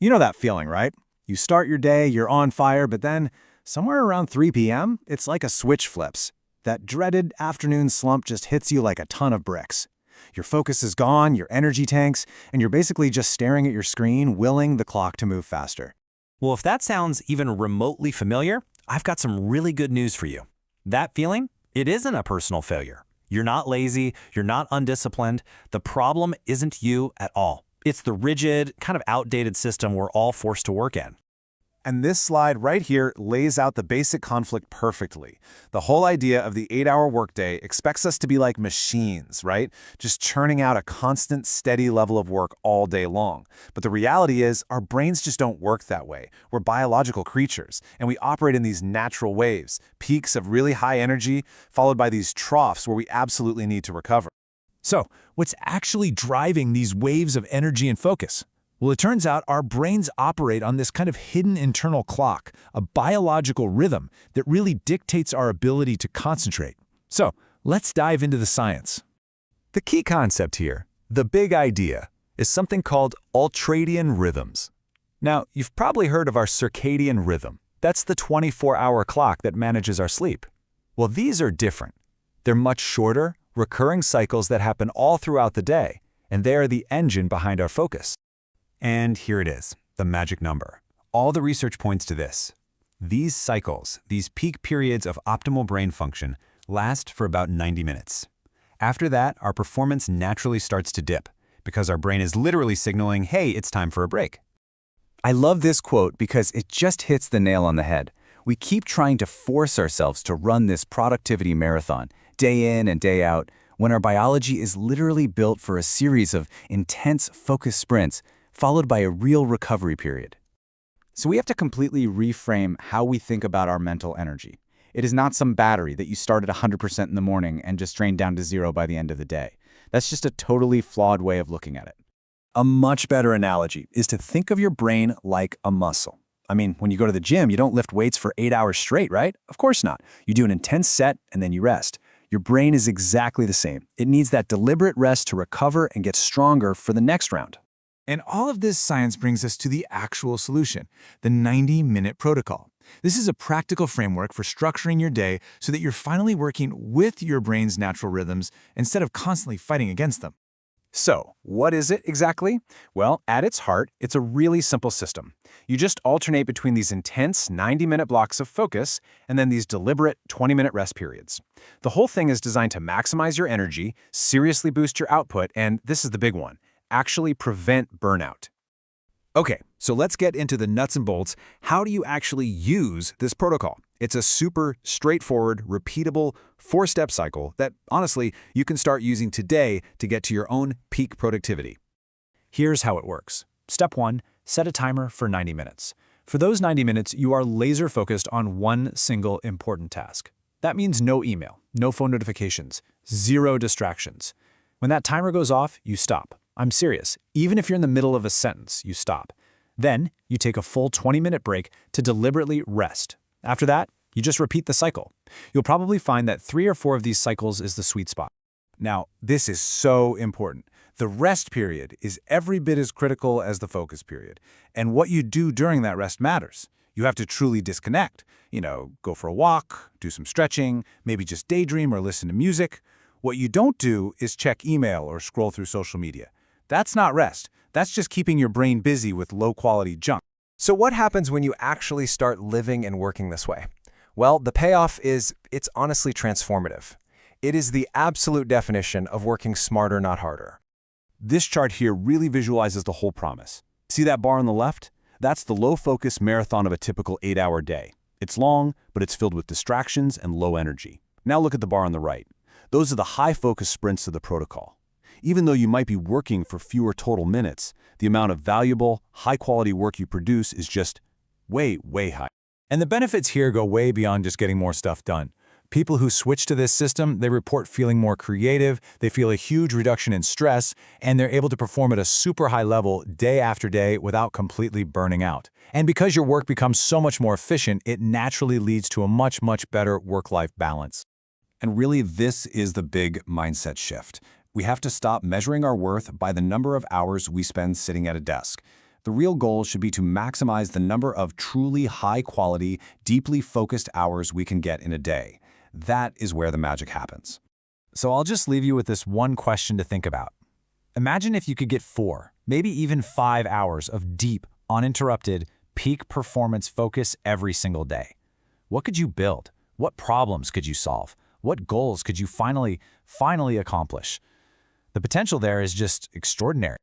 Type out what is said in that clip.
You know that feeling, right? You start your day, you're on fire, but then, somewhere around 3 p.m., it's like a switch flips. That dreaded afternoon slump just hits you like a ton of bricks. Your focus is gone, your energy tanks, and you're basically just staring at your screen, willing the clock to move faster. Well, if that sounds even remotely familiar, I've got some really good news for you. That feeling, it isn't a personal failure. You're not lazy, you're not undisciplined. The problem isn't you at all. It's the rigid, kind of outdated system we're all forced to work in. And this slide right here lays out the basic conflict perfectly. The whole idea of the 8-hour workday expects us to be like machines, right? Just churning out a constant, steady level of work all day long. But the reality is, our brains just don't work that way. We're biological creatures, and we operate in these natural waves, peaks of really high energy, followed by these troughs where we absolutely need to recover. So, what's actually driving these waves of energy and focus? Well, it turns out our brains operate on this kind of hidden internal clock, a biological rhythm that really dictates our ability to concentrate. So, let's dive into the science. The key concept here, the big idea, is something called ultradian rhythms. Now, you've probably heard of our circadian rhythm. That's the 24-hour clock that manages our sleep. Well, these are different. They're much shorter, recurring cycles that happen all throughout the day, and they are the engine behind our focus. And here it is, the magic number. All the research points to this. These cycles, these peak periods of optimal brain function, last for about 90 minutes. After that, our performance naturally starts to dip, because our brain is literally signaling, hey, it's time for a break. I love this quote because it just hits the nail on the head. We keep trying to force ourselves to run this productivity marathon, day in and day out, when our biology is literally built for a series of intense, focused sprints, followed by a real recovery period. So we have to completely reframe how we think about our mental energy. It is not some battery that you start at 100% in the morning and just drain down to 0 by the end of the day. That's just a totally flawed way of looking at it. A much better analogy is to think of your brain like a muscle. I mean, when you go to the gym, you don't lift weights for 8 hours straight, right? Of course not. You do an intense set and then you rest. Your brain is exactly the same. It needs that deliberate rest to recover and get stronger for the next round. And all of this science brings us to the actual solution, the 90-minute protocol. This is a practical framework for structuring your day so that you're finally working with your brain's natural rhythms instead of constantly fighting against them. So, what is it exactly? Well, at its heart, it's a really simple system. You just alternate between these intense 90-minute blocks of focus and then these deliberate 20-minute rest periods. The whole thing is designed to maximize your energy, seriously boost your output, and this is the big one, actually prevent burnout. Okay, so let's get into the nuts and bolts. How do you actually use this protocol? It's a super straightforward, repeatable, 4-step cycle that, honestly, you can start using today to get to your own peak productivity. Here's how it works. Step 1, set a timer for 90 minutes. For those 90 minutes, you are laser focused on one single important task. That means no email, no phone notifications, 0 distractions. When that timer goes off, you stop. I'm serious. Even if you're in the middle of a sentence, you stop. Then, you take a full 20-minute break to deliberately rest. After that, you just repeat the cycle. You'll probably find that 3 or 4 of these cycles is the sweet spot. Now, this is so important. The rest period is every bit as critical as the focus period. And what you do during that rest matters. You have to truly disconnect. Go for a walk, do some stretching, maybe just daydream or listen to music. What you don't do is check email or scroll through social media. That's not rest. That's just keeping your brain busy with low-quality junk. So what happens when you actually start living and working this way? Well, the payoff is, it's honestly transformative. It is the absolute definition of working smarter, not harder. This chart here really visualizes the whole promise. See that bar on the left? That's the low-focus marathon of a typical 8-hour day. It's long, but it's filled with distractions and low energy. Now look at the bar on the right. Those are the high-focus sprints of the protocol. Even though you might be working for fewer total minutes, the amount of valuable, high-quality work you produce is just way, way high. And the benefits here go way beyond just getting more stuff done. People who switch to this system, they report feeling more creative, they feel a huge reduction in stress, and they're able to perform at a super high level day after day without completely burning out. And because your work becomes so much more efficient, it naturally leads to a much, much better work-life balance. And really, this is the big mindset shift. We have to stop measuring our worth by the number of hours we spend sitting at a desk. The real goal should be to maximize the number of truly high-quality, deeply focused hours we can get in a day. That is where the magic happens. So I'll just leave you with this one question to think about. Imagine if you could get 4, maybe even 5 hours of deep, uninterrupted, peak performance focus every single day. What could you build? What problems could you solve? What goals could you finally accomplish? The potential there is just extraordinary.